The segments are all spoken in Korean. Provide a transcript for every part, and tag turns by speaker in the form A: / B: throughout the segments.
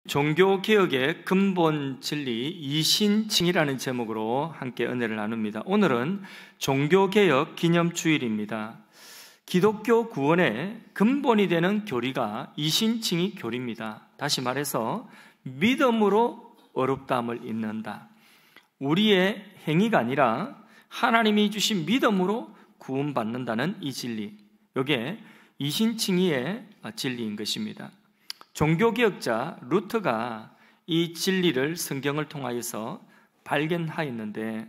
A: 종교개혁의 근본 진리 이신칭이라는 제목으로 함께 은혜를 나눕니다. 오늘은 종교개혁 기념주일입니다. 기독교 구원의 근본이 되는 교리가 이신칭이 교리입니다. 다시 말해서 믿음으로 어렵다함을 잇는다. 우리의 행위가 아니라 하나님이 주신 믿음으로 구원받는다는 이 진리, 이게 이신칭의의 진리인 것입니다. 종교개혁자 루터가 이 진리를 성경을 통하여서 발견하였는데,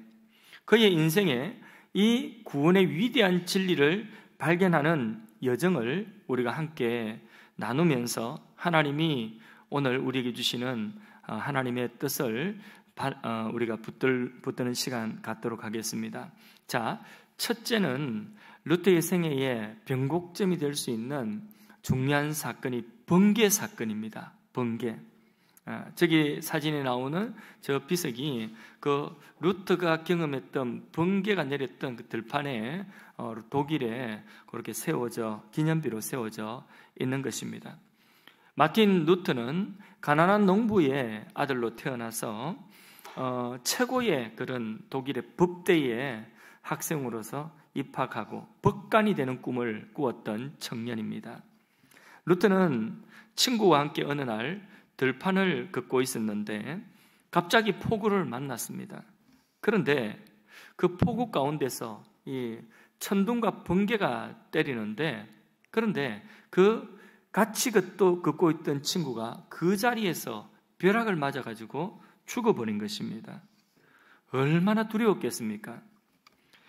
A: 그의 인생에 이 구원의 위대한 진리를 발견하는 여정을 우리가 함께 나누면서 하나님이 오늘 우리에게 주시는 하나님의 뜻을 우리가 붙드는 시간 갖도록 하겠습니다. 자, 첫째는 루터의 생애의 변곡점이 될 수 있는 중요한 사건이 번개 사건입니다. 번개. 저기 사진에 나오는 저 비석이 그 루터가 경험했던 번개가 내렸던 그 들판에 독일에 그렇게 세워져, 기념비로 세워져 있는 것입니다. 마틴 루터는 가난한 농부의 아들로 태어나서 최고의 그런 독일의 법대의 학생으로서 입학하고 법관이 되는 꿈을 꾸었던 청년입니다. 루터는 친구와 함께 어느 날 들판을 걷고 있었는데 갑자기 폭우를 만났습니다. 그런데 그 폭우 가운데서 이 천둥과 번개가 때리는데, 그런데 그 같이 걷고 있던 친구가 그 자리에서 벼락을 맞아가지고 죽어버린 것입니다. 얼마나 두려웠겠습니까?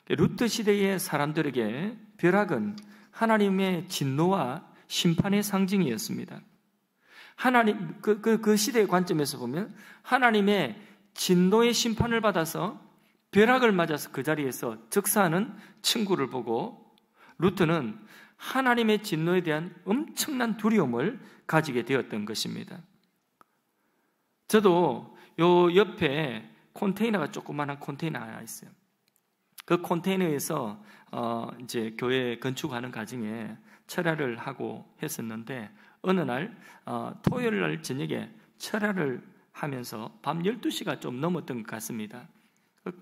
A: 루터 시대의 사람들에게 벼락은 하나님의 진노와 심판의 상징이었습니다. 하나님, 그 시대의 관점에서 보면 하나님의 진노의 심판을 받아서 벼락을 맞아서 그 자리에서 즉사하는 친구를 보고 루터는 하나님의 진노에 대한 엄청난 두려움을 가지게 되었던 것입니다. 저도 요 옆에 컨테이너가 조그마한 컨테이너 하나 있어요. 그 컨테이너에서 이제 교회 건축하는 과정에 철야를 하고 했었는데, 어느 날 토요일 날 저녁에 철야를 하면서 밤 12시가 좀 넘었던 것 같습니다.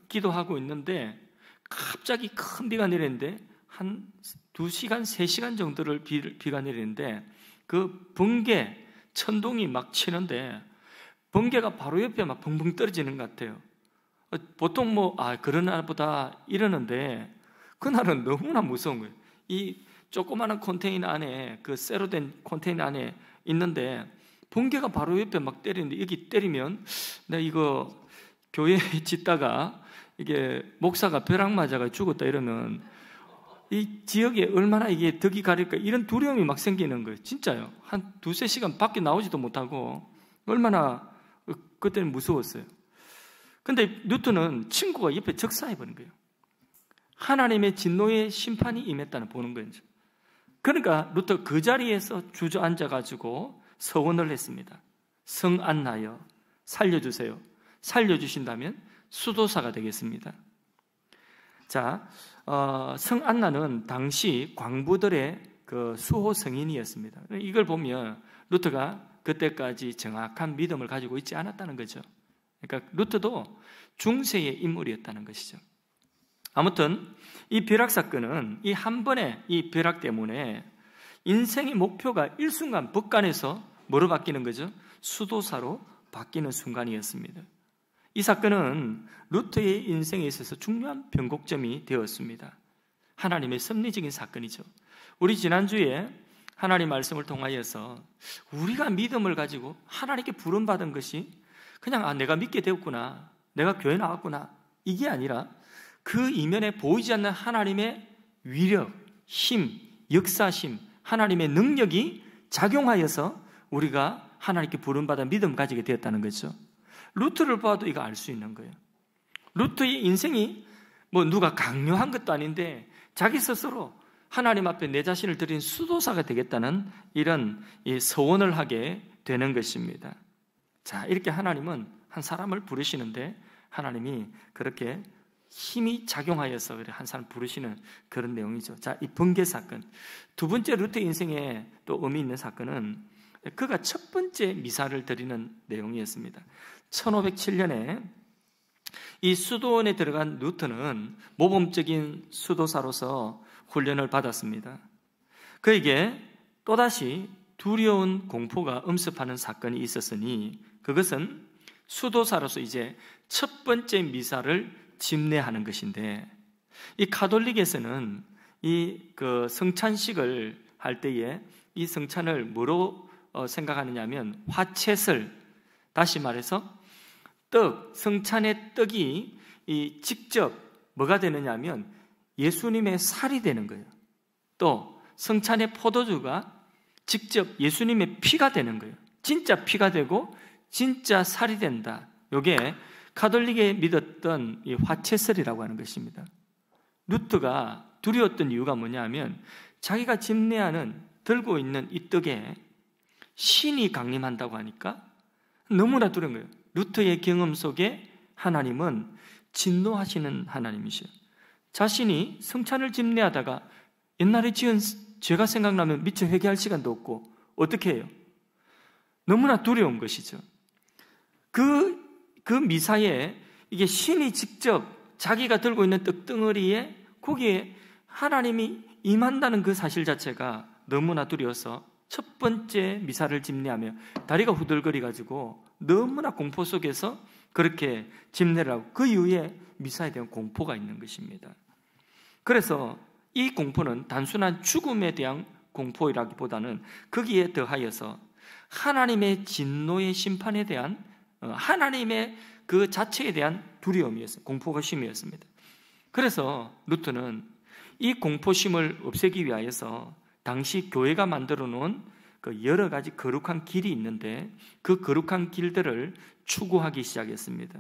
A: 기도하고 있는데 갑자기 큰 비가 내리는데 한 2시간, 3시간 정도를 비가 내리는데 그 번개, 천둥이 막 치는데 번개가 바로 옆에 막 벙벙 떨어지는 것 같아요. 보통 그러나 보다 이러는데 그날은 너무나 무서운 거예요. 이 조그마한 컨테이너 안에, 그 쇠로 된 컨테이너 안에 있는데 번개가 바로 옆에 막 때리는데, 여기 때리면 내가 이거 교회에 짓다가 이게 목사가 벼락 맞아가 죽었다 이러면 이 지역에 얼마나 이게 덕이 가릴까, 이런 두려움이 막 생기는 거예요. 진짜요. 한 2-3시간 밖에 나오지도 못하고 얼마나 그때는 무서웠어요. 근데 루터는 친구가 옆에 적사해버린 거예요. 하나님의 진노의 심판이 임했다는 보는 거예요. 그러니까 루터 그 자리에서 주저앉아가지고 서원을 했습니다. 성안나여 살려주세요. 살려주신다면 수도사가 되겠습니다. 자, 성안나는 당시 광부들의 그 수호 성인이었습니다. 이걸 보면 루터가 그때까지 정확한 믿음을 가지고 있지 않았다는 거죠. 그러니까 루터도 중세의 인물이었다는 것이죠. 아무튼 이 벼락 사건은 이 한 번의 이 벼락 때문에 인생의 목표가 일순간 법관에서 뭐로 바뀌는 거죠? 수도사로 바뀌는 순간이었습니다. 이 사건은 루터의 인생에 있어서 중요한 변곡점이 되었습니다. 하나님의 섭리적인 사건이죠. 우리 지난주에 하나님 말씀을 통하여서 우리가 믿음을 가지고 하나님께 부름받은 것이 그냥 내가 믿게 되었구나, 내가 교회 나왔구나, 이게 아니라 그 이면에 보이지 않는 하나님의 위력, 힘, 역사심, 하나님의 능력이 작용하여서 우리가 하나님께 부름받아 믿음 가지게 되었다는 거죠. 루터를 봐도 이거 알 수 있는 거예요. 루터의 인생이 누가 강요한 것도 아닌데 자기 스스로 하나님 앞에 내 자신을 드린 수도사가 되겠다는 이런 서원을 하게 되는 것입니다. 자, 이렇게 하나님은 한 사람을 부르시는데 하나님이 그렇게 힘이 작용하여서 한 사람 부르시는 그런 내용이죠. 자, 이 번개 사건. 두 번째 루터 인생에 또 의미 있는 사건은 그가 첫 번째 미사를 드리는 내용이었습니다. 1507년에 이 수도원에 들어간 루터는 모범적인 수도사로서 훈련을 받았습니다. 그에게 또다시 두려운 공포가 엄습하는 사건이 있었으니 그것은 수도사로서 이제 첫 번째 미사를 집례하는 것인데, 이 가톨릭에서는 이 성찬식을 할 때에 이 성찬을 뭐로 생각하느냐 하면 화채설, 다시 말해서 성찬의 떡이 직접 뭐가 되느냐 하면 예수님의 살이 되는 거예요. 또 성찬의 포도주가 직접 예수님의 피가 되는 거예요. 진짜 피가 되고 진짜 살이 된다. 이게 가톨릭에 믿었던 이 화채설이라고 하는 것입니다. 루터가 두려웠던 이유가 뭐냐 하면 자기가 집례하는 들고 있는 이 떡에 신이 강림한다고 하니까 너무나 두려운 거예요. 루터의 경험 속에 하나님은 진노하시는 하나님이셔요. 자신이 성찬을 집례하다가 옛날에 지은 죄가 생각나면 미처 회개할 시간도 없고 어떻게 해요? 너무나 두려운 것이죠. 그 미사에 이게 신이 직접 자기가 들고 있는 떡덩어리에 거기에 하나님이 임한다는 그 사실 자체가 너무나 두려워서 첫 번째 미사를 집례하며 다리가 후들거리가지고 너무나 공포 속에서 그렇게 집례를 하고 그 이후에 미사에 대한 공포가 있는 것입니다. 그래서 이 공포는 단순한 죽음에 대한 공포라기보다는 거기에 더하여서 하나님의 진노의 심판에 대한 하나님의 그 자체에 대한 두려움이었어요. 공포심이었습니다. 그래서 루터는 이 공포심을 없애기 위하여서 당시 교회가 만들어 놓은 그 여러 가지 거룩한 길이 있는데 그 거룩한 길들을 추구하기 시작했습니다.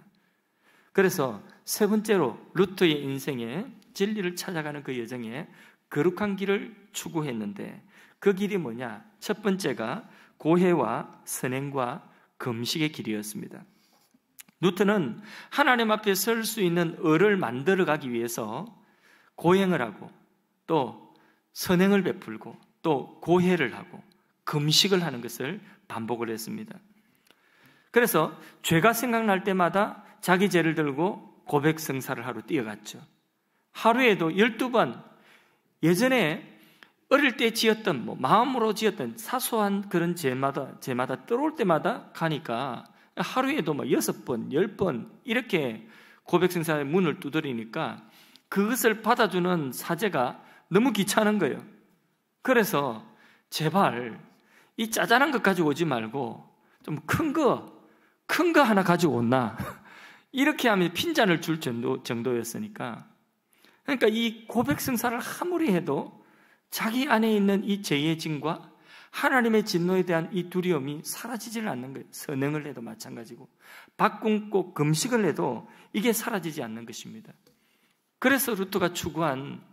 A: 그래서 세 번째로 루터의 인생에 진리를 찾아가는 그 여정에 거룩한 길을 추구했는데 그 길이 뭐냐? 첫 번째가 고해와 선행과 금식의 길이었습니다. 루터는 하나님 앞에 설 수 있는 을을 만들어 가기 위해서 고행을 하고 또 선행을 베풀고 또 고해를 하고 금식을 하는 것을 반복을 했습니다. 그래서 죄가 생각날 때마다 자기 죄를 들고 고백성사를 하러 뛰어갔죠. 하루에도 12번 예전에 어릴 때 지었던 마음으로 지었던 사소한 그런 죄마다 떠올 때마다 가니까 하루에도 6번, 10번 이렇게 고백성사의 문을 두드리니까 그것을 받아주는 사제가 너무 귀찮은 거예요. 그래서 제발 이 짜잘한 것 가지고 오지 말고 좀 큰 거 하나 가지고 온나 이렇게 하면 핀잔을 줄 정도였으니까, 그러니까 이 고백성사를 아무리 해도 자기 안에 있는 이 죄의 짐과 하나님의 진노에 대한 이 두려움이 사라지질 않는 거예요. 선행을 해도 마찬가지고 밥 굶고 금식을 해도 이게 사라지지 않는 것입니다. 그래서 루터가 추구한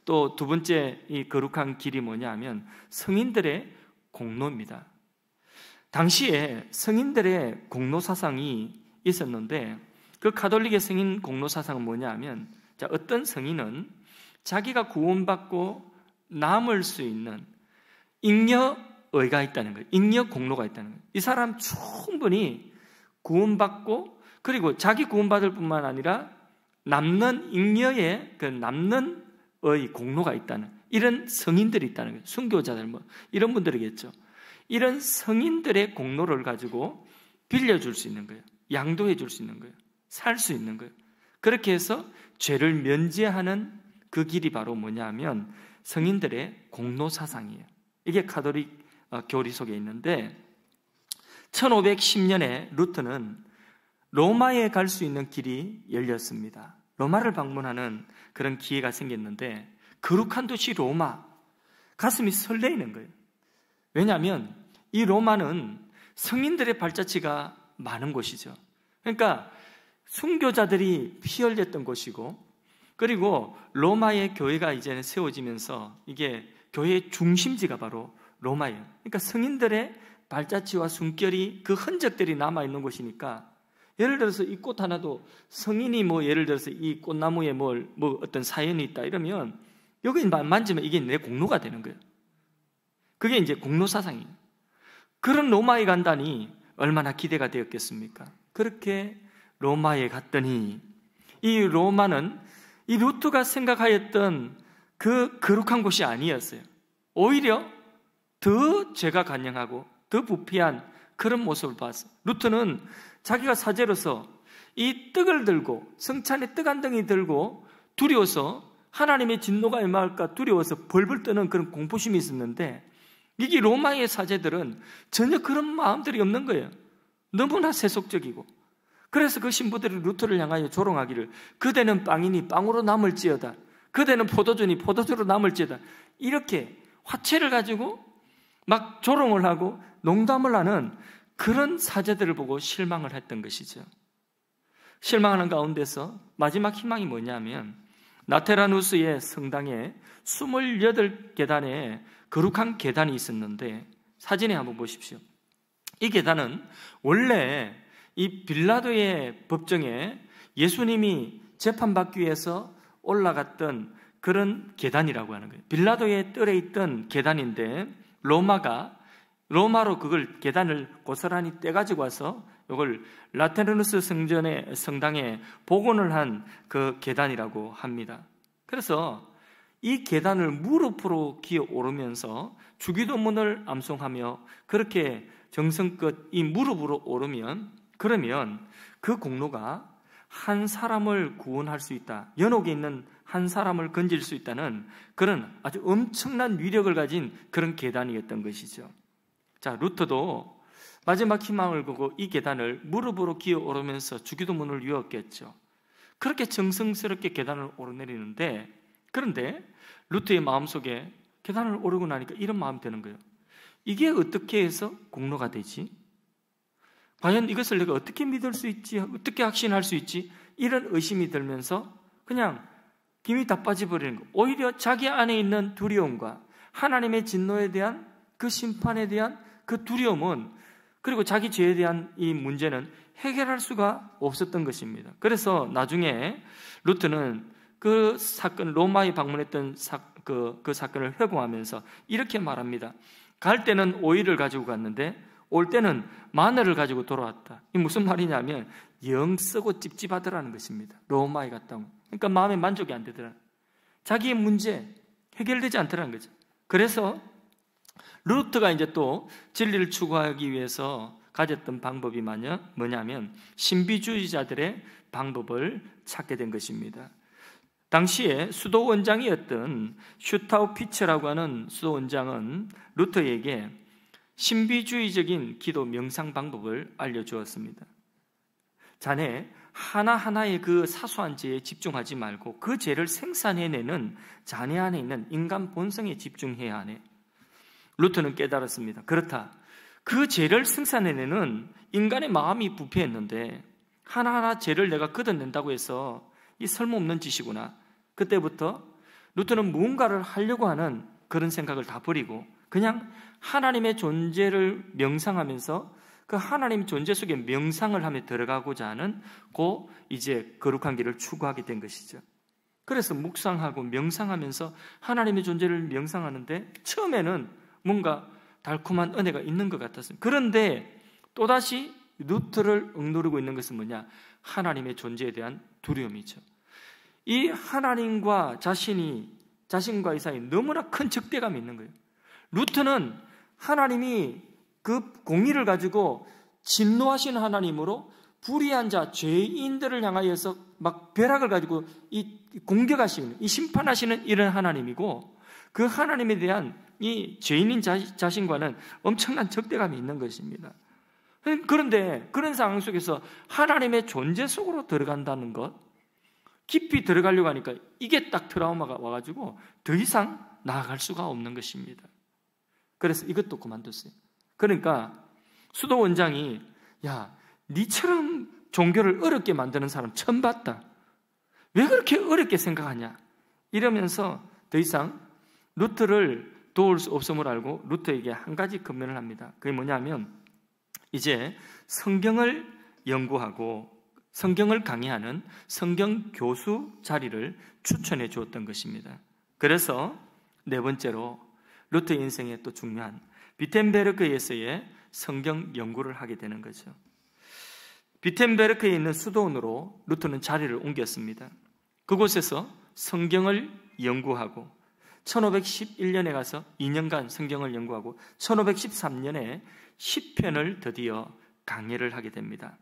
A: 또 두 번째 이 거룩한 길이 뭐냐 하면 성인들의 공로입니다. 당시에 성인들의 공로 사상이 있었는데 그 가톨릭의 성인 공로 사상은 뭐냐 하면 어떤 성인은 자기가 구원받고 남을 수 있는 잉여의가 있다는 거예요. 잉여 공로가 있다는 거예요. 이 사람 충분히 구원받고 그리고 자기 구원받을 뿐만 아니라 남는 잉여의 그 남는 의 공로가 있다는 이런 성인들이 있다는 거예요. 순교자들 이런 분들이겠죠. 이런 성인들의 공로를 가지고 빌려줄 수 있는 거예요. 양도해 줄 수 있는 거예요. 살 수 있는 거예요. 그렇게 해서 죄를 면제하는 그 길이 바로 뭐냐 하면 성인들의 공로 사상이에요. 이게 가톨릭 교리 속에 있는데 1510년에 루터는 로마에 갈 수 있는 길이 열렸습니다. 로마를 방문하는 그런 기회가 생겼는데 거룩한 도시 로마, 가슴이 설레이는 거예요. 왜냐하면 이 로마는 성인들의 발자취가 많은 곳이죠. 그러니까 순교자들이 피 흘렸던 곳이고, 그리고 로마의 교회가 이제는 세워지면서 이게 교회의 중심지가 바로 로마예요. 그러니까 성인들의 발자취와 숨결이 그 흔적들이 남아있는 곳이니까, 예를 들어서 이 꽃 하나도 성인이 예를 들어서 이 꽃나무에 어떤 사연이 있다 이러면 여기 만지면 이게 내 공로가 되는 거예요. 그게 이제 공로 사상이에요. 그런 로마에 간다니 얼마나 기대가 되었겠습니까? 그렇게 로마에 갔더니 이 로마는 이 루트가 생각하였던 그 거룩한 곳이 아니었어요. 오히려 더 죄가 간영하고 더 부패한 그런 모습을 봤어요. 루트는 자기가 사제로서 이 떡을 들고, 성찬의 떡 한 덩이 들고 두려워서 하나님의 진노가 임할까 두려워서 벌벌 떠는 그런 공포심이 있었는데, 이게 로마의 사제들은 전혀 그런 마음들이 없는 거예요. 너무나 세속적이고. 그래서 그 신부들이 루트를 향하여 조롱하기를, 그대는 빵이니 빵으로 남을지어다, 그대는 포도주니 포도주로 남을지어다, 이렇게 화채를 가지고 막 조롱을 하고 농담을 하는 그런 사제들을 보고 실망을 했던 것이죠. 실망하는 가운데서 마지막 희망이 뭐냐면, 나테라누스의 성당에 28계단의 거룩한 계단이 있었는데, 사진에 한번 보십시오. 이 계단은 원래 이 빌라도의 법정에 예수님이 재판받기 위해서 올라갔던 그런 계단이라고 하는 거예요. 빌라도의 뜰에 있던 계단인데, 로마로 그걸 계단을 고스란히 떼가지고 와서 이걸 라테르누스 성당에 복원을 한 그 계단이라고 합니다. 그래서 이 계단을 무릎으로 기어 오르면서 주기도문을 암송하며 그렇게 정성껏 이 무릎으로 오르면, 그러면 그 공로가 한 사람을 구원할 수 있다, 연옥에 있는 한 사람을 건질 수 있다는 그런 아주 엄청난 위력을 가진 그런 계단이었던 것이죠. 자, 루터도 마지막 희망을 보고 이 계단을 무릎으로 기어 오르면서 주기도문을 외웠겠죠. 그렇게 정성스럽게 계단을 오르내리는데, 그런데 루터의 마음속에 계단을 오르고 나니까 이런 마음이 드는 거예요. 이게 어떻게 해서 공로가 되지? 과연 이것을 내가 어떻게 믿을 수 있지? 어떻게 확신할 수 있지? 이런 의심이 들면서 그냥 김이 다 빠져버리는 거예요. 오히려 자기 안에 있는 두려움과 하나님의 진노에 대한 그 심판에 대한 그 두려움은, 그리고 자기 죄에 대한 이 문제는 해결할 수가 없었던 것입니다. 그래서 나중에 루터는 그 사건, 로마에 방문했던 그 사건을 회고하면서 이렇게 말합니다. 갈 때는 오이를 가지고 갔는데 올 때는 마늘을 가지고 돌아왔다. 이게 무슨 말이냐면 영 쓰고 찝찝하더라는 것입니다. 로마에 갔다 오면. 그러니까 마음에 만족이 안 되더라. 자기의 문제 해결되지 않더라는 거죠. 그래서 루터가 이제 또 진리를 추구하기 위해서 가졌던 방법이 뭐냐면 신비주의자들의 방법을 찾게 된 것입니다. 당시에 수도 원장이었던 슈타우피츠라고 하는 수도 원장은 루터에게 신비주의적인 기도 명상 방법을 알려주었습니다. 자네 하나하나의 그 사소한 죄에 집중하지 말고 그 죄를 생산해내는 자네 안에 있는 인간 본성에 집중해야 하네. 루터는 깨달았습니다. 그렇다. 그 죄를 생산해내는 인간의 마음이 부패했는데 하나하나 죄를 내가 걷어낸다고 해서 이 쓸모없는 짓이구나. 그때부터 루터는 무언가를 하려고 하는 그런 생각을 다 버리고 그냥 하나님의 존재를 명상하면서 그 하나님 존재 속에 명상을 하며 들어가고자 하는 이제 거룩한 길을 추구하게 된 것이죠. 그래서 묵상하고 명상하면서 하나님의 존재를 명상하는데 처음에는 뭔가 달콤한 은혜가 있는 것 같았습니다. 그런데 또다시 루터를 억누르고 있는 것은 뭐냐? 하나님의 존재에 대한 두려움이죠. 이 하나님과 자신과 이 사이에 너무나 큰 적대감이 있는 거예요. 루터는 하나님이 그 공의를 가지고 진노하신 하나님으로 불의한 자, 죄인들을 향하여서 막 벼락을 가지고 이 공격하시는, 이 심판하시는 이런 하나님이고, 그 하나님에 대한 이 죄인인 자신과는 엄청난 적대감이 있는 것입니다. 그런데 그런 상황 속에서 하나님의 존재 속으로 들어간다는 것, 깊이 들어가려고 하니까 이게 딱 트라우마가 와가지고 더 이상 나아갈 수가 없는 것입니다. 그래서 이것도 그만뒀어요. 그러니까 수도 원장이 야, 니처럼 종교를 어렵게 만드는 사람 처음 봤다. 왜 그렇게 어렵게 생각하냐? 이러면서 더 이상 루터를 도울 수 없음을 알고 루터에게 한 가지 권면을 합니다. 그게 뭐냐면 이제 성경을 연구하고 성경을 강의하는 성경 교수 자리를 추천해 주었던 것입니다. 그래서 네 번째로 루터 인생의 또 중요한 비텐베르크에서의 성경 연구를 하게 되는 거죠. 비텐베르크에 있는 수도원으로 루터는 자리를 옮겼습니다. 그곳에서 성경을 연구하고 1511년에 가서 2년간 성경을 연구하고 1513년에 시편을 드디어 강해를 하게 됩니다.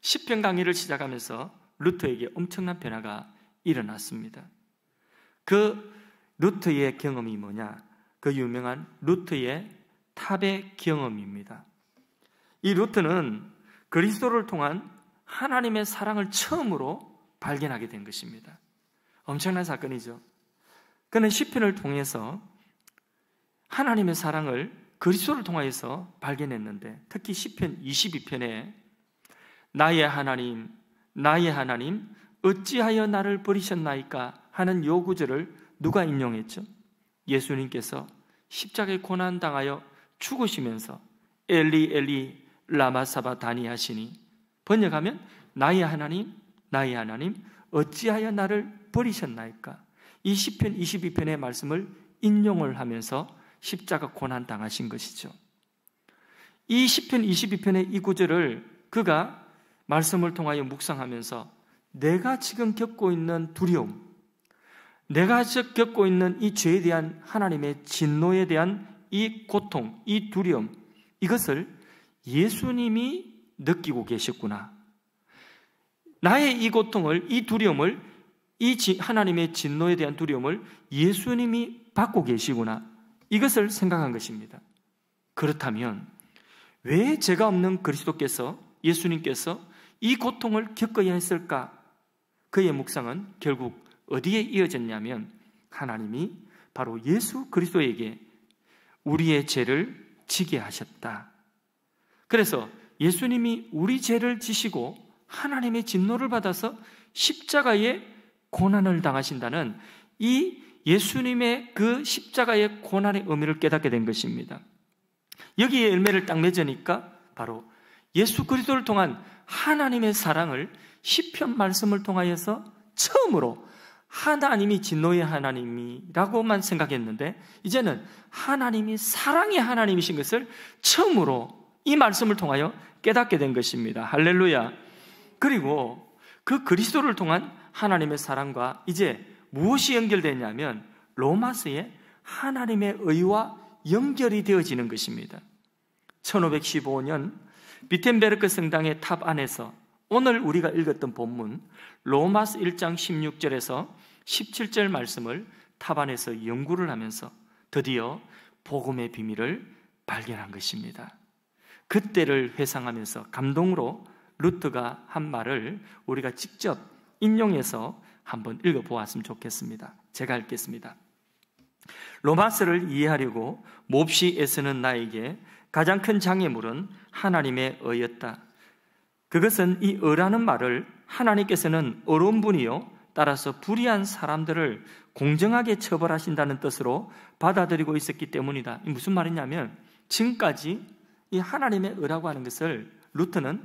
A: 시편 강의를 시작하면서 루터에게 엄청난 변화가 일어났습니다. 그 루터의 경험이 뭐냐? 그 유명한 루터의 탑의 경험입니다. 이 루터는 그리스도를 통한 하나님의 사랑을 처음으로 발견하게 된 것입니다. 엄청난 사건이죠. 그는 시편을 통해서 하나님의 사랑을 그리스도를 통하여서 발견했는데, 특히 시편 22편에 나의 하나님, 나의 하나님, 어찌하여 나를 버리셨나이까 하는 요 구절을 누가 인용했죠? 예수님께서 십자가에 고난당하여 죽으시면서 엘리 엘리 라마 사바다니 하시니, 번역하면 나의 하나님, 나의 하나님, 어찌하여 나를 버리셨나이까? 이 시편 22편의 말씀을 인용을 하면서 십자가 고난 당하신 것이죠. 이 시편 22편의 이 구절을 그가 말씀을 통하여 묵상하면서 내가 지금 겪고 있는 두려움, 내가 겪고 있는 이 죄에 대한 하나님의 진노에 대한 이 고통, 이 두려움, 이것을 예수님이 느끼고 계셨구나. 나의 이 고통을, 이 두려움을, 이 하나님의 진노에 대한 두려움을 예수님이 받고 계시구나. 이것을 생각한 것입니다. 그렇다면 왜 죄가 없는 그리스도께서, 예수님께서 이 고통을 겪어야 했을까? 그의 묵상은 결국 어디에 이어졌냐면 하나님이 바로 예수 그리스도에게 우리의 죄를 지게 하셨다. 그래서 예수님이 우리 죄를 지시고 하나님의 진노를 받아서 십자가에 고난을 당하신다는 이 예수님의 그 십자가의 고난의 의미를 깨닫게 된 것입니다. 여기에 열매를 딱 맺으니까 바로 예수 그리스도를 통한 하나님의 사랑을 시편 말씀을 통하여서 처음으로 하나님이 진노의 하나님이라고만 생각했는데, 이제는 하나님이 사랑의 하나님이신 것을 처음으로 이 말씀을 통하여 깨닫게 된 것입니다. 할렐루야. 그리고 그 그리스도를 통한 하나님의 사랑과 이제 무엇이 연결되냐면 로마서의 하나님의 의와 연결이 되어지는 것입니다. 1515년 비텐베르크 성당의 탑 안에서 오늘 우리가 읽었던 본문 로마서 1장 16절에서 17절 말씀을 탑 안에서 연구를 하면서 드디어 복음의 비밀을 발견한 것입니다. 그때를 회상하면서 감동으로 루터가 한 말을 우리가 직접 인용해서 한번 읽어보았으면 좋겠습니다. 제가 읽겠습니다. 로마서를 이해하려고 몹시 애쓰는 나에게 가장 큰 장애물은 하나님의 의였다. 그것은 이 의라는 말을 하나님께서는 의로운 분이요 따라서 불의한 사람들을 공정하게 처벌하신다는 뜻으로 받아들이고 있었기 때문이다. 이 무슨 말이냐면 지금까지 이 하나님의 의라고 하는 것을 루터는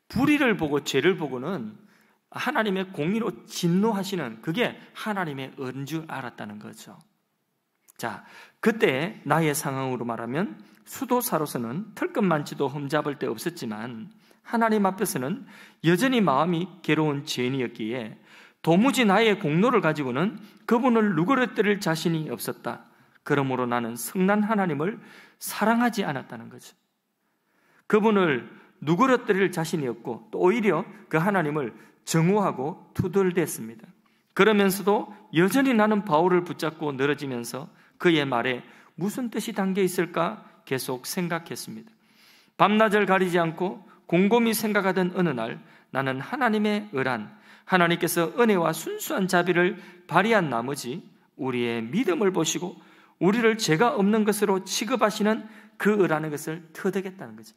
A: 불의를 보고 죄를 보고는 하나님의 공의로 진노하시는 그게 하나님의 의인 줄 알았다는 거죠. 자, 그때 나의 상황으로 말하면 수도사로서는 털끝만치도 흠잡을 데 없었지만 하나님 앞에서는 여전히 마음이 괴로운 죄인이었기에 도무지 나의 공로를 가지고는 그분을 누그러뜨릴 자신이 없었다. 그러므로 나는 성난 하나님을 사랑하지 않았다는 거죠. 그분을 누그러뜨릴 자신이 없고 또 오히려 그 하나님을 정오하고 투덜댔습니다. 그러면서도 여전히 나는 바울을 붙잡고 늘어지면서 그의 말에 무슨 뜻이 담겨 있을까 계속 생각했습니다. 밤낮을 가리지 않고 곰곰이 생각하던 어느 날 나는 하나님의 의란 하나님께서 은혜와 순수한 자비를 발휘한 나머지 우리의 믿음을 보시고 우리를 죄가 없는 것으로 취급하시는 그 의라는 것을 터득했다는 거죠.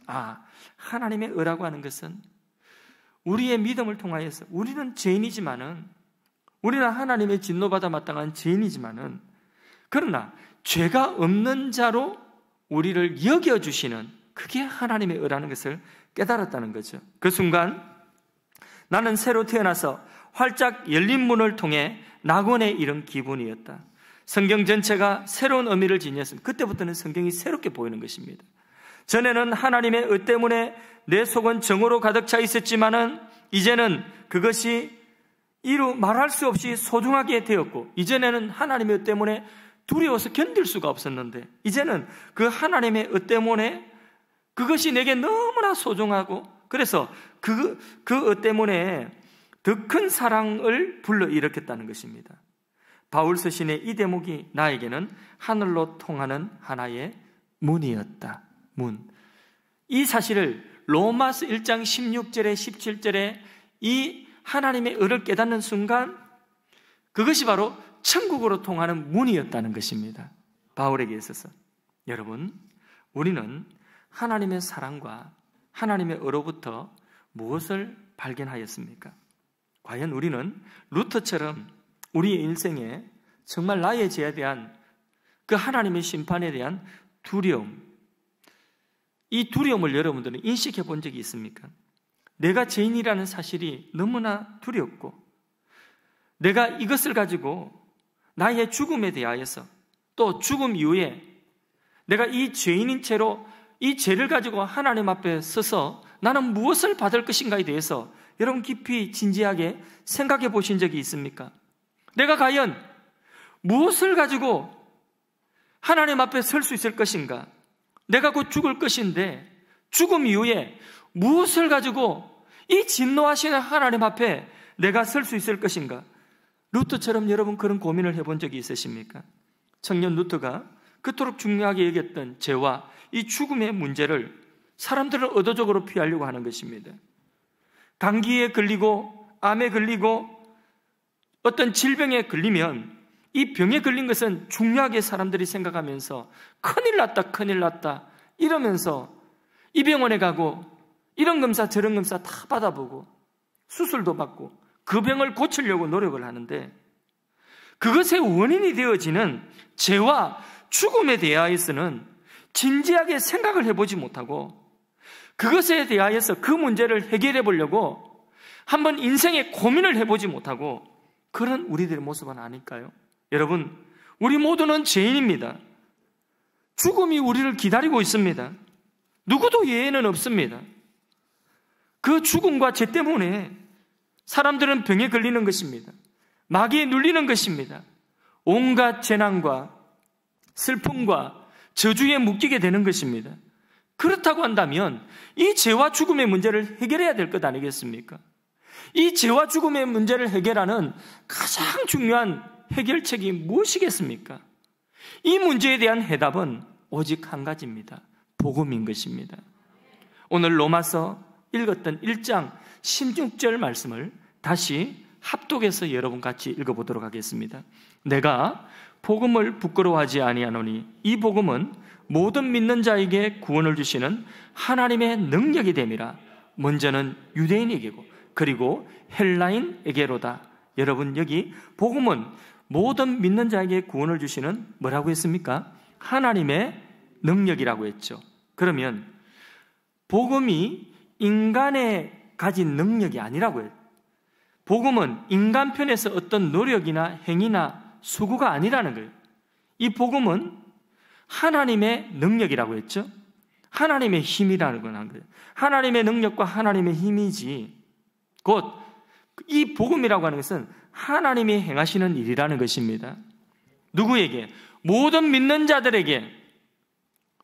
A: 하나님의 의라고 하는 것은 우리의 믿음을 통하여서 우리는 죄인이지만은 우리는 하나님의 진노받아 마땅한 죄인이지만은 그러나 죄가 없는 자로 우리를 여겨주시는 그게 하나님의 의라는 것을 깨달았다는 거죠. 그 순간 나는 새로 태어나서 활짝 열린 문을 통해 낙원에 이른 기분이었다. 성경 전체가 새로운 의미를 지녔습니다. 그때부터는 성경이 새롭게 보이는 것입니다. 전에는 하나님의 의 때문에 내 속은 정오로 가득 차 있었지만은 이제는 그것이 말할 수 없이 소중하게 되었고, 이전에는 하나님의 의 때문에 두려워서 견딜 수가 없었는데 이제는 그 하나님의 의 때문에 그것이 내게 너무나 소중하고, 그래서 그 의 때문에 더 큰 사랑을 불러일으켰다는 것입니다. 바울 서신의 이 대목이 나에게는 하늘로 통하는 하나의 문이었다. 문. 이 사실을 로마서 1장 16절에 17절에 이 하나님의 의를 깨닫는 순간 그것이 바로 천국으로 통하는 문이었다는 것입니다. 바울에게 있어서. 여러분, 우리는 하나님의 사랑과 하나님의 의로부터 무엇을 발견하였습니까? 과연 우리는 루터처럼 우리의 인생에 정말 나의 죄에 대한 그 하나님의 심판에 대한 두려움, 이 두려움을 여러분들은 인식해 본 적이 있습니까? 내가 죄인이라는 사실이 너무나 두렵고, 내가 이것을 가지고 나의 죽음에 대하여서, 또 죽음 이후에 내가 이 죄인인 채로 이 죄를 가지고 하나님 앞에 서서 나는 무엇을 받을 것인가에 대해서 여러분 깊이 진지하게 생각해 보신 적이 있습니까? 내가 과연 무엇을 가지고 하나님 앞에 설 수 있을 것인가? 내가 곧 죽을 것인데 죽음 이후에 무엇을 가지고 이 진노하시는 하나님 앞에 내가 설 수 있을 것인가? 루터처럼 여러분 그런 고민을 해본 적이 있으십니까? 청년 루터가 그토록 중요하게 여겼던 죄와 이 죽음의 문제를 사람들은 의도적으로 피하려고 하는 것입니다. 감기에 걸리고 암에 걸리고 어떤 질병에 걸리면 이 병에 걸린 것은 중요하게 사람들이 생각하면서 큰일 났다 이러면서 이 병원에 가고 이런 검사 저런 검사 다 받아보고 수술도 받고 그 병을 고치려고 노력을 하는데, 그것의 원인이 되어지는 죄와 죽음에 대하여서는 진지하게 생각을 해보지 못하고 그것에 대하여서 그 문제를 해결해 보려고 한번 인생의 고민을 해보지 못하고 그런 우리들의 모습은 아닐까요? 여러분, 우리 모두는 죄인입니다. 죽음이 우리를 기다리고 있습니다. 누구도 예외는 없습니다. 그 죽음과 죄 때문에 사람들은 병에 걸리는 것입니다. 마귀에 눌리는 것입니다. 온갖 재난과 슬픔과 저주에 묶이게 되는 것입니다. 그렇다고 한다면 이 죄와 죽음의 문제를 해결해야 될 것 아니겠습니까? 이 죄와 죽음의 문제를 해결하는 가장 중요한 해결책이 무엇이겠습니까? 이 문제에 대한 해답은 오직 한 가지입니다. 복음인 것입니다. 오늘 로마서 읽었던 1장 16절 말씀을 다시 합독해서 여러분 같이 읽어보도록 하겠습니다. 내가 복음을 부끄러워하지 아니하노니 이 복음은 모든 믿는 자에게 구원을 주시는 하나님의 능력이 됨이라. 먼저는 유대인에게고 그리고 헬라인에게로다. 여러분, 여기 복음은 모든 믿는 자에게 구원을 주시는 뭐라고 했습니까? 하나님의 능력이라고 했죠. 그러면 복음이 인간의 가진 능력이 아니라고 해요. 복음은 인간 편에서 어떤 노력이나 행위나 수고가 아니라는 거예요. 이 복음은 하나님의 능력이라고 했죠. 하나님의 힘이라는 거예요. 하나님의 능력과 하나님의 힘이지, 곧 이 복음이라고 하는 것은 하나님이 행하시는 일이라는 것입니다. 누구에게? 모든 믿는 자들에게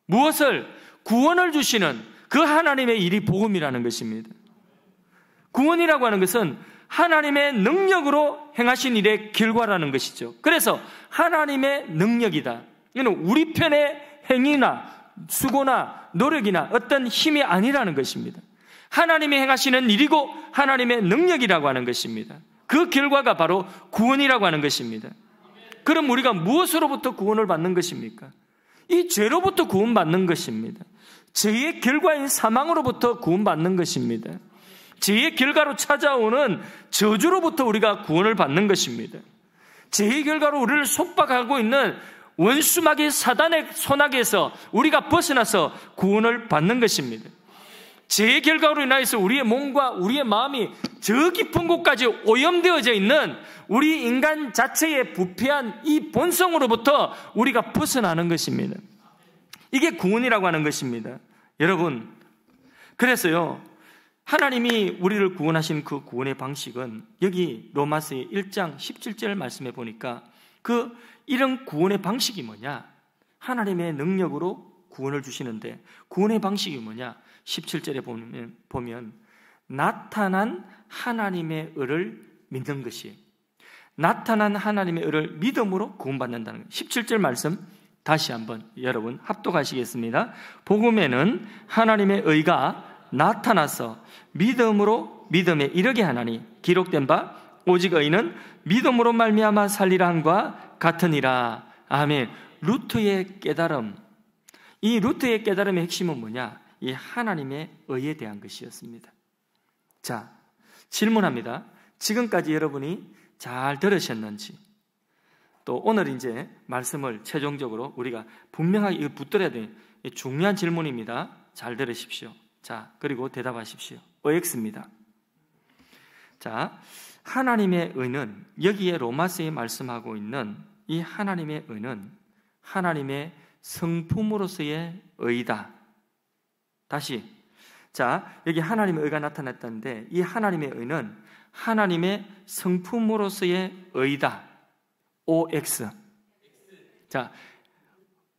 A: 무엇을? 구원을 주시는 그 하나님의 일이 복음이라는 것입니다. 구원이라고 하는 것은 하나님의 능력으로 행하신 일의 결과라는 것이죠. 그래서 하나님의 능력이다. 이는 우리 편의 행위나 수고나 노력이나 어떤 힘이 아니라는 것입니다. 하나님이 행하시는 일이고 하나님의 능력이라고 하는 것입니다. 그 결과가 바로 구원이라고 하는 것입니다. 그럼 우리가 무엇으로부터 구원을 받는 것입니까? 이 죄로부터 구원받는 것입니다. 죄의 결과인 사망으로부터 구원받는 것입니다. 죄의 결과로 찾아오는 저주로부터 우리가 구원을 받는 것입니다. 죄의 결과로 우리를 속박하고 있는 원수마귀 사단의 손아귀에서 우리가 벗어나서 구원을 받는 것입니다. 죄의 결과로 인하여서 우리의 몸과 우리의 마음이 저 깊은 곳까지 오염되어져 있는 우리 인간 자체의 부패한 이 본성으로부터 우리가 벗어나는 것입니다. 이게 구원이라고 하는 것입니다. 여러분, 그래서요, 하나님이 우리를 구원하신 그 구원의 방식은 여기 로마서 1장 17절 말씀해 보니까 이런 구원의 방식이 뭐냐? 하나님의 능력으로 구원을 주시는데 구원의 방식이 뭐냐? 17절에 보면 나타난 하나님의 의를 믿는 것이에요. 나타난 하나님의 의를 믿음으로 구원받는다는 거예요. 17절 말씀 다시 한번 여러분 합독하시겠습니다. 복음에는 하나님의 의가 나타나서 믿음으로 믿음에 이르게 하나니 기록된 바 오직 의인은 믿음으로 말미암아 살리라 함과 같으니라. 아멘. 루트의 깨달음, 이 루트의 깨달음의 핵심은 뭐냐? 이 하나님의 의에 대한 것이었습니다. 자, 질문합니다. 지금까지 여러분이 잘 들으셨는지, 또 오늘 이제 말씀을 최종적으로 우리가 분명하게 붙들어야 되는 중요한 질문입니다. 잘 들으십시오. 자, 그리고 대답하십시오. OX입니다. 자, 하나님의 의는, 여기에 로마서에 말씀하고 있는 이 하나님의 의는 하나님의 성품으로서의 의다. 다시, 자, 여기 하나님의 의가 나타났다는데 이 하나님의 의는 하나님의 성품으로서의 의다. OX. 자,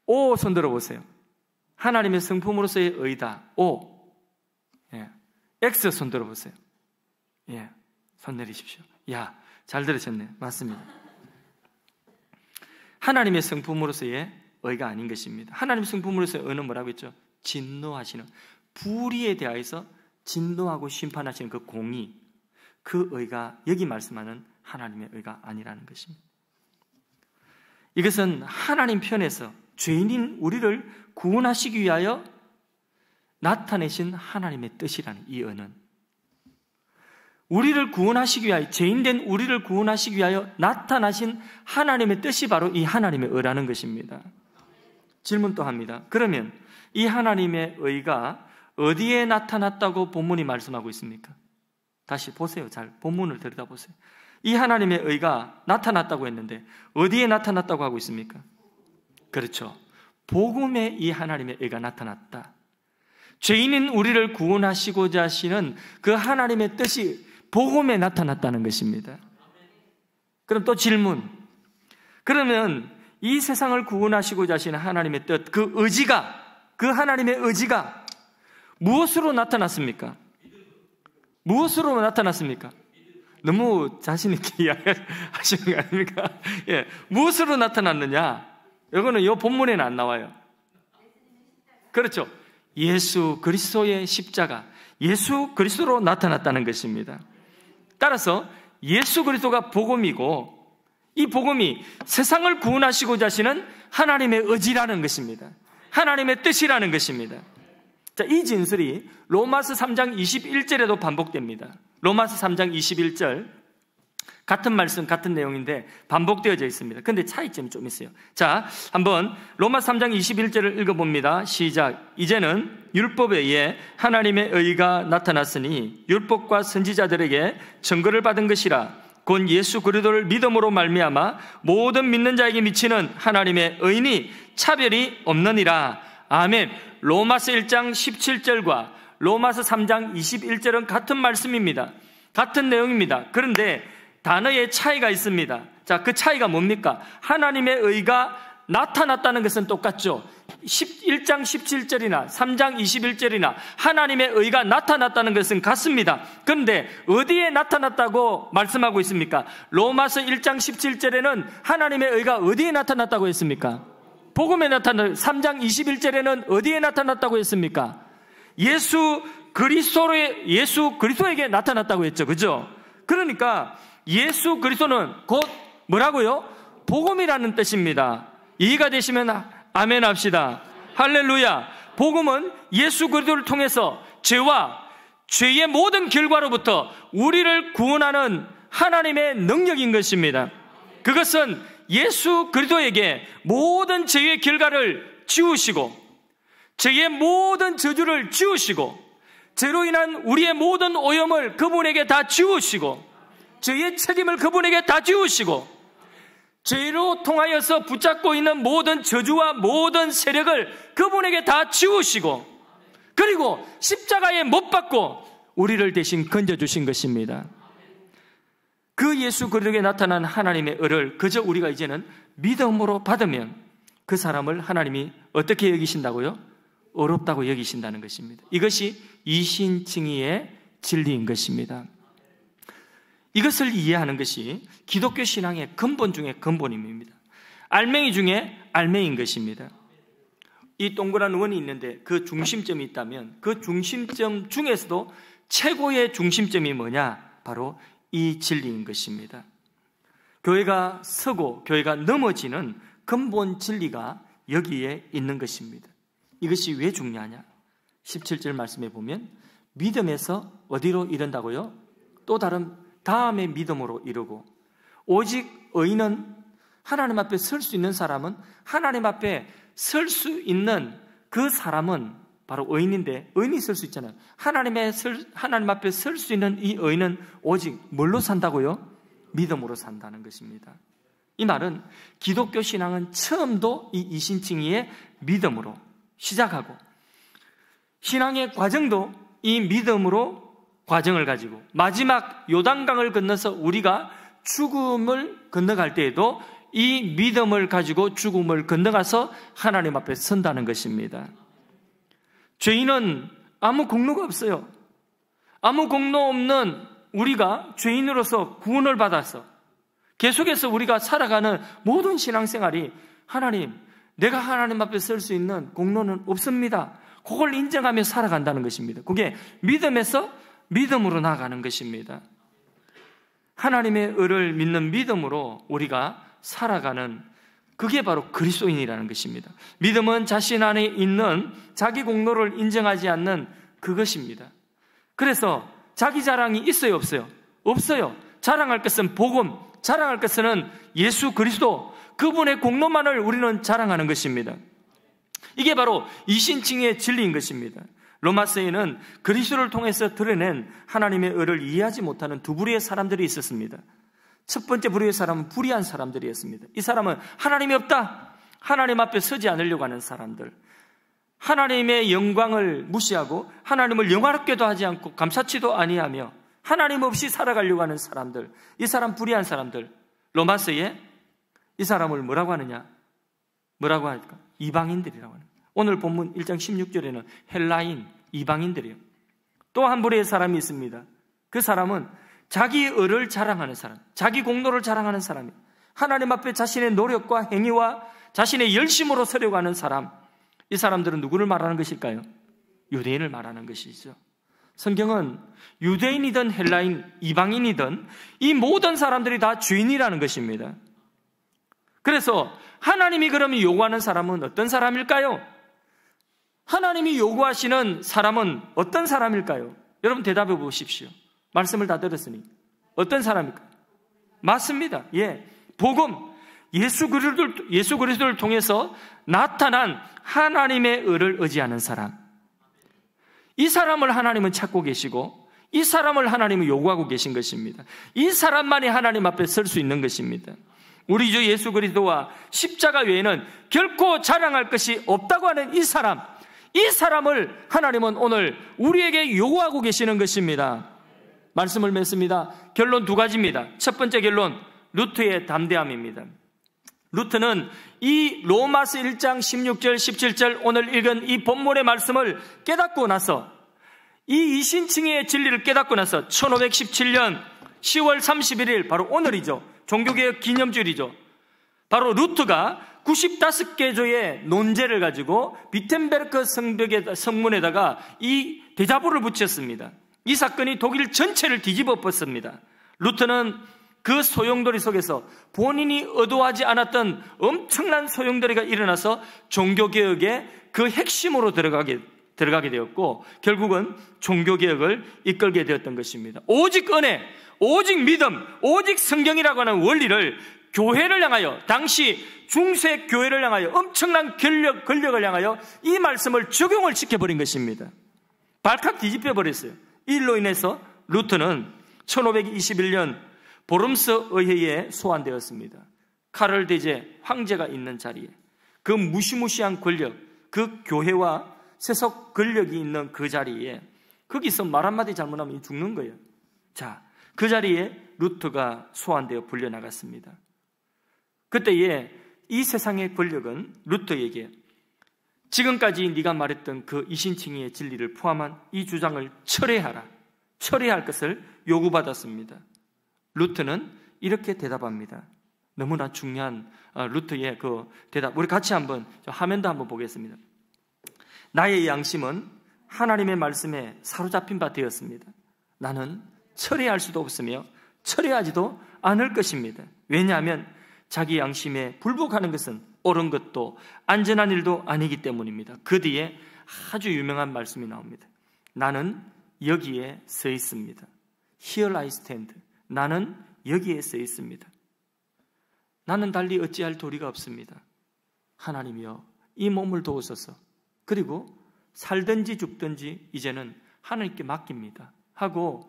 A: O 손 들어보세요. 하나님의 성품으로서의 의다. O. 예. X 손 들어보세요. 예. 손 내리십시오. 야, 잘 들으셨네. 맞습니다. 하나님의 성품으로서의 의가 아닌 것입니다. 하나님의 성품으로서의 의는 뭐라고 했죠? 진노하시는, 불의에 대하여서 진노하고 심판하시는 그 공의, 그 의가 여기 말씀하는 하나님의 의가 아니라는 것입니다. 이것은 하나님 편에서 죄인인 우리를 구원하시기 위하여 나타내신 하나님의 뜻이라는 이 의는, 우리를 구원하시기 위하여, 죄인된 우리를 구원하시기 위하여 나타나신 하나님의 뜻이 바로 이 하나님의 의라는 것입니다. 질문 또 합니다. 그러면 이 하나님의 의가 어디에 나타났다고 본문이 말씀하고 있습니까? 다시 보세요. 잘 본문을 들여다보세요. 이 하나님의 의가 나타났다고 했는데 어디에 나타났다고 하고 있습니까? 그렇죠. 복음에 이 하나님의 의가 나타났다. 죄인인 우리를 구원하시고자 하시는 그 하나님의 뜻이 복음에 나타났다는 것입니다. 그럼 또 질문. 그러면 이 세상을 구원하시고자 하시는 하나님의 뜻, 그 의지가, 그 하나님의 의지가 무엇으로 나타났습니까? 무엇으로 나타났습니까? 너무 자신있게 이야기하시는 거 아닙니까? 예, 무엇으로 나타났느냐? 이거는 이 본문에는 안 나와요. 그렇죠. 예수 그리스도의 십자가, 예수 그리스도로 나타났다는 것입니다. 따라서 예수 그리스도가 복음이고, 이 복음이 세상을 구원하시고자 하시는 하나님의 의지라는 것입니다. 하나님의 뜻이라는 것입니다. 자, 이 진술이 로마서 3장 21절에도 반복됩니다. 로마서 3장 21절, 같은 말씀, 같은 내용인데 반복되어져 있습니다. 근데 차이점이 좀 있어요. 자, 한번 로마서 3장 21절을 읽어봅니다. 시작. 이제는 율법에 의해 하나님의 의가 나타났으니 율법과 선지자들에게 증거를 받은 것이라. 곧 예수 그리스도를 믿음으로 말미암아 모든 믿는 자에게 미치는 하나님의 의니 차별이 없느니라. 아멘. 로마서 1장 17절과 로마서 3장 21절은 같은 말씀입니다. 같은 내용입니다. 그런데 단어의 차이가 있습니다. 자, 그 차이가 뭡니까? 하나님의 의가 나타났다는 것은 똑같죠. 1장 17절이나 3장 21절이나 하나님의 의가 나타났다는 것은 같습니다. 그런데 어디에 나타났다고 말씀하고 있습니까? 로마서 1장 17절에는 하나님의 의가 어디에 나타났다고 했습니까? 복음에 나타났. 3장 21절에는 어디에 나타났다고 했습니까? 예수 그리스도에게 나타났다고 했죠. 그죠? 그러니까 예수 그리스도는 곧 뭐라고요? 복음이라는 뜻입니다. 이해가 되시면 아멘 합시다. 할렐루야. 복음은 예수 그리스도를 통해서 죄의 모든 결과로부터 우리를 구원하는 하나님의 능력인 것입니다. 그것은 예수 그리스도에게 모든 죄의 결과를 지우시고, 죄의 모든 저주를 지우시고, 죄로 인한 우리의 모든 오염을 그분에게 다 지우시고, 죄의 책임을 그분에게 다 지우시고, 죄로 통하여서 붙잡고 있는 모든 저주와 모든 세력을 그분에게 다 지우시고, 그리고 십자가에 못 박고 우리를 대신 건져주신 것입니다. 그 예수 그리스도에 나타난 하나님의 의를 그저 우리가 이제는 믿음으로 받으면 그 사람을 하나님이 어떻게 여기신다고요? 어렵다고 여기신다는 것입니다. 이것이 이신칭의의 진리인 것입니다. 이것을 이해하는 것이 기독교 신앙의 근본 중의 근본입니다. 알맹이 중에 알맹이인 것입니다. 이 동그란 원이 있는데 그 중심점이 있다면 그 중심점 중에서도 최고의 중심점이 뭐냐? 바로 이 진리인 것입니다. 교회가 서고 교회가 넘어지는 근본 진리가 여기에 있는 것입니다. 이것이 왜 중요하냐? 17절 말씀에 보면 믿음에서 어디로 이른다고요? 또 다른 다음에 믿음으로 이르고 오직 의인은 하나님 앞에 설 수 있는 사람은 하나님 앞에 설 수 있는 그 사람은 바로 의인인데 의인이 설 수 있잖아요. 하나님 앞에 설 수 있는 이 의인은 오직 뭘로 산다고요? 믿음으로 산다는 것입니다. 이 말은 기독교 신앙은 처음도 이 이신칭의의 믿음으로 시작하고 신앙의 과정도 이 믿음으로 과정을 가지고 마지막 요단강을 건너서 우리가 죽음을 건너갈 때에도 이 믿음을 가지고 죽음을 건너가서 하나님 앞에 선다는 것입니다. 죄인은 아무 공로가 없어요. 아무 공로 없는 우리가 죄인으로서 구원을 받아서 계속해서 우리가 살아가는 모든 신앙생활이 하나님, 내가 하나님 앞에 설 수 있는 공로는 없습니다. 그걸 인정하며 살아간다는 것입니다. 그게 믿음에서 믿음으로 나아가는 것입니다. 하나님의 의를 믿는 믿음으로 우리가 살아가는 그게 바로 그리스도인이라는 것입니다. 믿음은 자신 안에 있는 자기 공로를 인정하지 않는 그것입니다. 그래서 자기 자랑이 있어요, 없어요? 없어요. 자랑할 것은 복음, 자랑할 것은 예수 그리스도, 그분의 공로만을 우리는 자랑하는 것입니다. 이게 바로 이신칭의 진리인 것입니다. 로마서에는 그리스도를 통해서 드러낸 하나님의 의를 이해하지 못하는 두 부류의 사람들이 있었습니다. 첫 번째 부류의 사람은 불의한 사람들이었습니다. 이 사람은 하나님이 없다, 하나님 앞에 서지 않으려고 하는 사람들, 하나님의 영광을 무시하고 하나님을 영화롭게도 하지 않고 감사치도 아니하며 하나님 없이 살아가려고 하는 사람들, 이 사람 불의한 사람들, 로마서에 이 사람을 뭐라고 하느냐? 뭐라고 할까? 이방인들이라고 하는. 오늘 본문 1장 16절에는 헬라인, 이방인들이에요. 또 한 부류의 사람이 있습니다. 그 사람은 자기 의를 자랑하는 사람, 자기 공로를 자랑하는 사람이에요. 하나님 앞에 자신의 노력과 행위와 자신의 열심으로 서려고 하는 사람, 이 사람들은 누구를 말하는 것일까요? 유대인을 말하는 것이죠. 성경은 유대인이든 헬라인, 이방인이든 이 모든 사람들이 다 죄인이라는 것입니다. 그래서 하나님이 그러면 요구하는 사람은 어떤 사람일까요? 하나님이 요구하시는 사람은 어떤 사람일까요? 여러분 대답해 보십시오. 말씀을 다 들었으니 어떤 사람일까요? 맞습니다. 예, 복음, 예수 그리스도를 통해서 나타난 하나님의 의를 의지하는 사람, 이 사람을 하나님은 찾고 계시고 이 사람을 하나님은 요구하고 계신 것입니다. 이 사람만이 하나님 앞에 설 수 있는 것입니다. 우리 주 예수 그리스도와 십자가 외에는 결코 자랑할 것이 없다고 하는 이 사람을 하나님은 오늘 우리에게 요구하고 계시는 것입니다. 말씀을 맺습니다. 결론 두 가지입니다. 첫 번째 결론, 루트의 담대함입니다. 루트는 이 로마서 1장 16절 17절 오늘 읽은 이 본문의 말씀을 깨닫고 나서, 이 이신칭의 진리를 깨닫고 나서 1517년 10월 31일 바로 오늘이죠. 종교개혁 기념주일이죠. 바로 루트가 95개 조의 논제를 가지고 비텐베르크 성문에다가 이 대자보를 붙였습니다. 이 사건이 독일 전체를 뒤집어 엎었습니다. 루트는 그 소용돌이 속에서 본인이 의도하지 않았던 엄청난 소용돌이가 일어나서 종교개혁의 그 핵심으로 들어가게 되었고 결국은 종교개혁을 이끌게 되었던 것입니다. 오직 은혜, 오직 믿음, 오직 성경이라고 하는 원리를 교회를 향하여, 당시 중세 교회를 향하여 엄청난 권력을 향하여 이 말씀을 적용을 시켜버린 것입니다. 발칵 뒤집혀 버렸어요. 이 일로 인해서 루트는 1521년 보름스 의회에 소환되었습니다. 카를 대제 황제가 있는 자리에 그 무시무시한 권력, 그 교회와 세속 권력이 있는 그 자리에, 거기서 말 한마디 잘못하면 죽는 거예요. 자, 그 자리에 루트가 소환되어 불려나갔습니다. 그때에 이 세상의 권력은 루트에게 지금까지 네가 말했던 그 이신칭의의 진리를 포함한 이 주장을 철회하라, 철회할 것을 요구받았습니다. 루트는 이렇게 대답합니다. 너무나 중요한 루트의 그 대답, 우리 같이 한번 화면도 한번 보겠습니다. 나의 양심은 하나님의 말씀에 사로잡힌 바 되었습니다. 나는 철회할 수도 없으며 철회하지도 않을 것입니다. 왜냐하면 자기 양심에 불복하는 것은 옳은 것도 안전한 일도 아니기 때문입니다. 그 뒤에 아주 유명한 말씀이 나옵니다. 나는 여기에 서 있습니다. Here I stand. 나는 여기에 서 있습니다. 나는 달리 어찌할 도리가 없습니다. 하나님이여, 이 몸을 도우소서. 그리고 살든지 죽든지 이제는 하나님께 맡깁니다 하고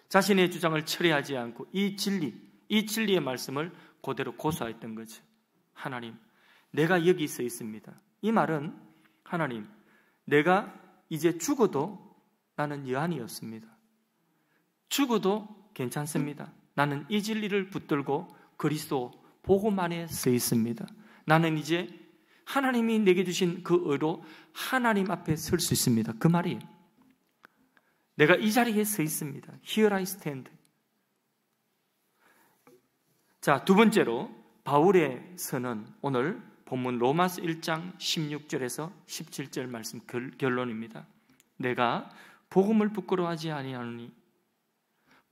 A: 자신의 주장을 철회하지 않고 이 진리의 말씀을 그대로 고수했던 거죠. 하나님, 내가 여기 서 있습니다. 이 말은 하나님, 내가 이제 죽어도 나는 여한이 없습니다. 죽어도 괜찮습니다. 나는 이 진리를 붙들고 그리스도 복음 안에 서 있습니다. 나는 이제 하나님이 내게 주신 그 의로 하나님 앞에 설 수 있습니다. 그 말이에요. 내가 이 자리에 서 있습니다. Here I stand. 자, 두 번째로 바울의 선언, 오늘 본문 로마서 1장 16절에서 17절 말씀 결론입니다. 내가 복음을 부끄러워하지 아니하노니,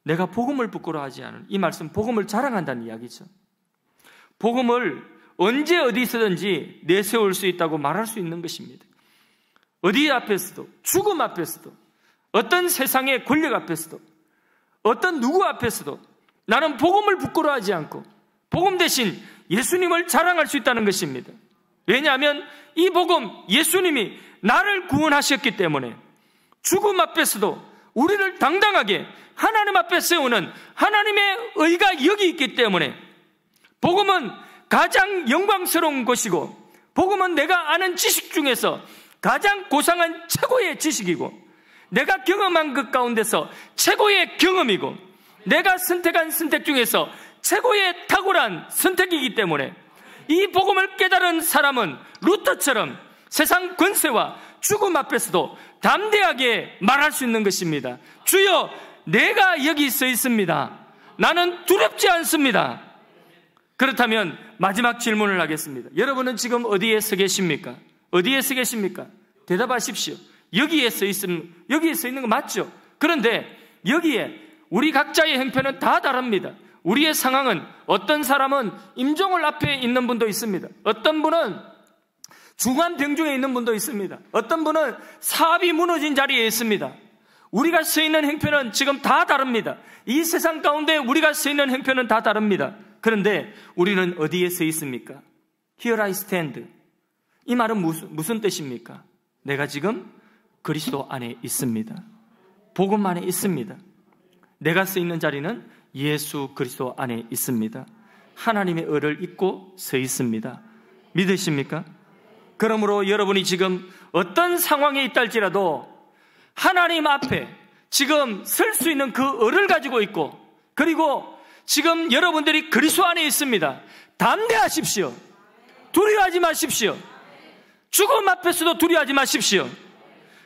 A: 내가 복음을 부끄러워하지 않으니, 이 말씀 복음을 자랑한다는 이야기죠. 복음을 언제 어디서든지 내세울 수 있다고 말할 수 있는 것입니다. 어디 앞에서도, 죽음 앞에서도, 어떤 세상의 권력 앞에서도, 어떤 누구 앞에서도 나는 복음을 부끄러워하지 않고 복음 대신 예수님을 자랑할 수 있다는 것입니다. 왜냐하면 이 복음, 예수님이 나를 구원하셨기 때문에 죽음 앞에서도 우리를 당당하게 하나님 앞에 세우는 하나님의 의가 여기 있기 때문에 복음은 가장 영광스러운 것이고, 복음은 내가 아는 지식 중에서 가장 고상한 최고의 지식이고, 내가 경험한 것 가운데서 최고의 경험이고, 내가 선택한 선택 중에서 최고의 탁월한 선택이기 때문에 이 복음을 깨달은 사람은 루터처럼 세상 권세와 죽음 앞에서도 담대하게 말할 수 있는 것입니다. 주여, 내가 여기 서 있습니다. 나는 두렵지 않습니다. 그렇다면 마지막 질문을 하겠습니다. 여러분은 지금 어디에 서 계십니까? 어디에 서 계십니까? 대답하십시오. 여기에 서 있는 거 맞죠? 그런데 여기에 우리 각자의 형편은 다 다릅니다. 우리의 상황은, 어떤 사람은 임종을 앞에 있는 분도 있습니다. 어떤 분은 중환병 중에 있는 분도 있습니다. 어떤 분은 사업이 무너진 자리에 있습니다. 우리가 서 있는 형편은 지금 다 다릅니다. 이 세상 가운데 우리가 서 있는 형편은 다 다릅니다. 그런데 우리는 어디에 서 있습니까? Here I stand. 이 말은 무슨 뜻입니까? 내가 지금 그리스도 안에 있습니다. 복음 안에 있습니다. 내가 서 있는 자리는 예수 그리스도 안에 있습니다. 하나님의 의를 입고 서 있습니다. 믿으십니까? 그러므로 여러분이 지금 어떤 상황에 있다 할지라도 하나님 앞에 지금 설 수 있는 그 의를 가지고 있고, 그리고 지금 여러분들이 그리스도 안에 있습니다. 담대하십시오. 두려워하지 마십시오. 죽음 앞에서도 두려워하지 마십시오.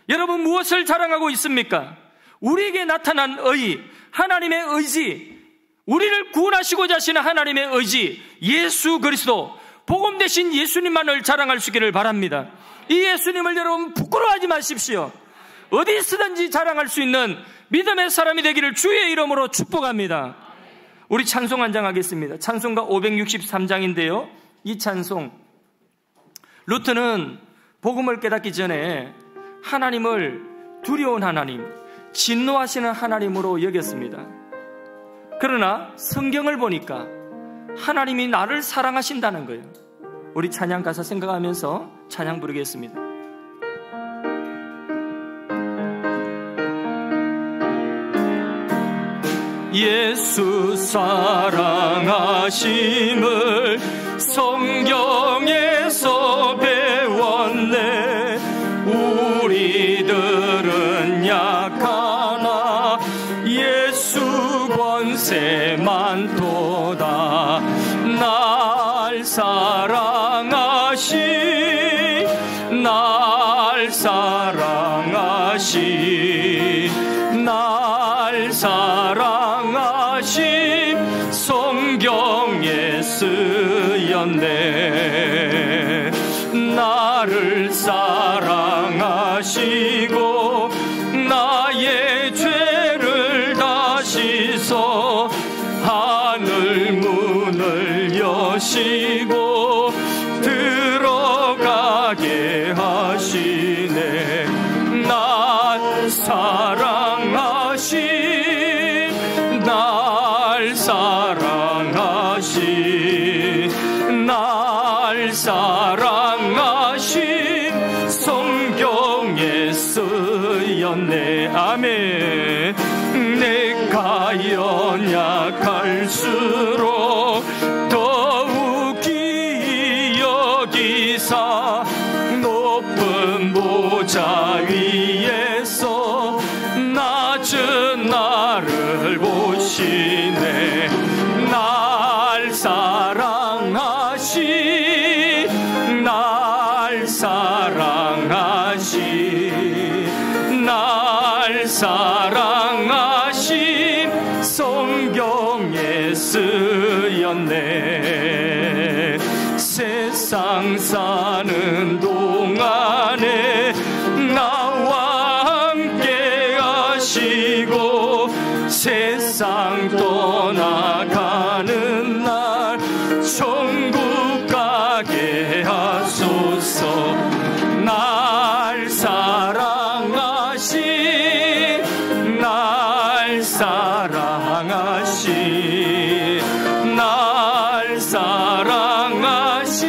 A: 여러분 무엇을 자랑하고 있습니까? 우리에게 나타난 의, 하나님의 의지, 우리를 구원하시고자 하시는 하나님의 의지, 예수 그리스도, 복음 대신 예수님만을 자랑할 수 있기를 바랍니다. 이 예수님을 여러분 부끄러워하지 마십시오. 어디 쓰든지 자랑할 수 있는 믿음의 사람이 되기를 주의 이름으로 축복합니다. 우리 찬송 한 장 하겠습니다. 찬송가 563장인데요. 이 찬송, 루터는 복음을 깨닫기 전에 하나님을 두려운 하나님, 진노하시는 하나님으로 여겼습니다. 그러나 성경을 보니까 하나님이 나를 사랑하신다는 거예요. 우리 찬양 가사 생각하면서 찬양 부르겠습니다. 예수 사랑하심을 성경에서 배웠네. 우리 곳에 많도다. 날 사랑하신 날 사랑하신 날 사랑하신 성경에 쓰였네. 나를 사랑하시고 나의 죄를 다 씻어 하늘 문을 여시고 들어가게 하시네. 날 사랑하신 날 사랑하신 날 사랑하신 성경에 쓰였네. 아멘. 내가 연약할수록 더욱이 여기사 높은 보좌 위에서 낮은 나를 보시네. 날 사랑하신 날 사랑하신 날 사랑하신 성경에 쓰였네. 세상 사는 동안에 나와 함께 하시고 세상 떠나가는 날 천국 가게 하소서. 날 사랑하신 날 사랑하신 날 사랑하신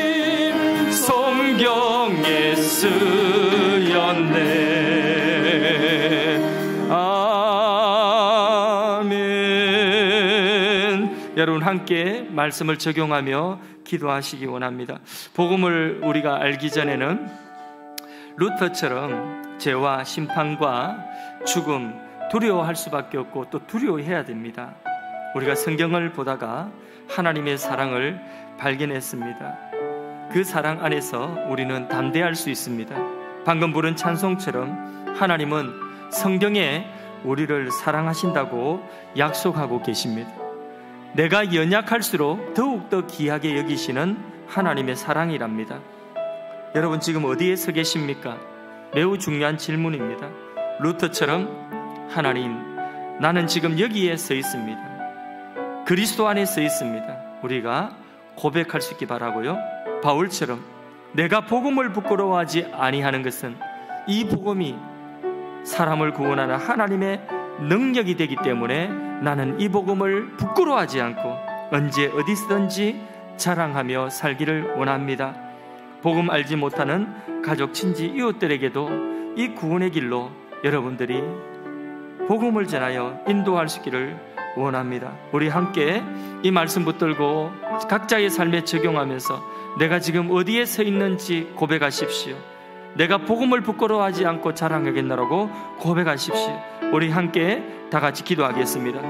A: 성경에 쓰였네. 아멘. 여러분 함께 말씀을 적용하며 기도하시기 원합니다. 복음을 우리가 알기 전에는 루터처럼 죄와 심판과 죽음 두려워할 수밖에 없고 또 두려워해야 됩니다. 우리가 성경을 보다가 하나님의 사랑을 발견했습니다. 그 사랑 안에서 우리는 담대할 수 있습니다. 방금 부른 찬송처럼 하나님은 성경에 우리를 사랑하신다고 약속하고 계십니다. 내가 연약할수록 더욱더 귀하게 여기시는 하나님의 사랑이랍니다. 여러분 지금 어디에 서 계십니까? 매우 중요한 질문입니다. 루터처럼 하나님, 나는 지금 여기에 서 있습니다. 그리스도 안에 서 있습니다. 우리가 고백할 수 있기 바라고요. 바울처럼 내가 복음을 부끄러워하지 아니하는 것은 이 복음이 사람을 구원하는 하나님의 능력이 되기 때문에 나는 이 복음을 부끄러워하지 않고 언제 어디서든지 자랑하며 살기를 원합니다. 복음 알지 못하는 가족, 친지, 이웃들에게도 이 구원의 길로 여러분들이 복음을 전하여 인도할 수 있기를 원합니다. 우리 함께 이 말씀 붙들고 각자의 삶에 적용하면서 내가 지금 어디에 서 있는지 고백하십시오. 내가 복음을 부끄러워하지 않고 자랑하겠노라고 고백하십시오. 우리 함께 다 같이 기도하겠습니다.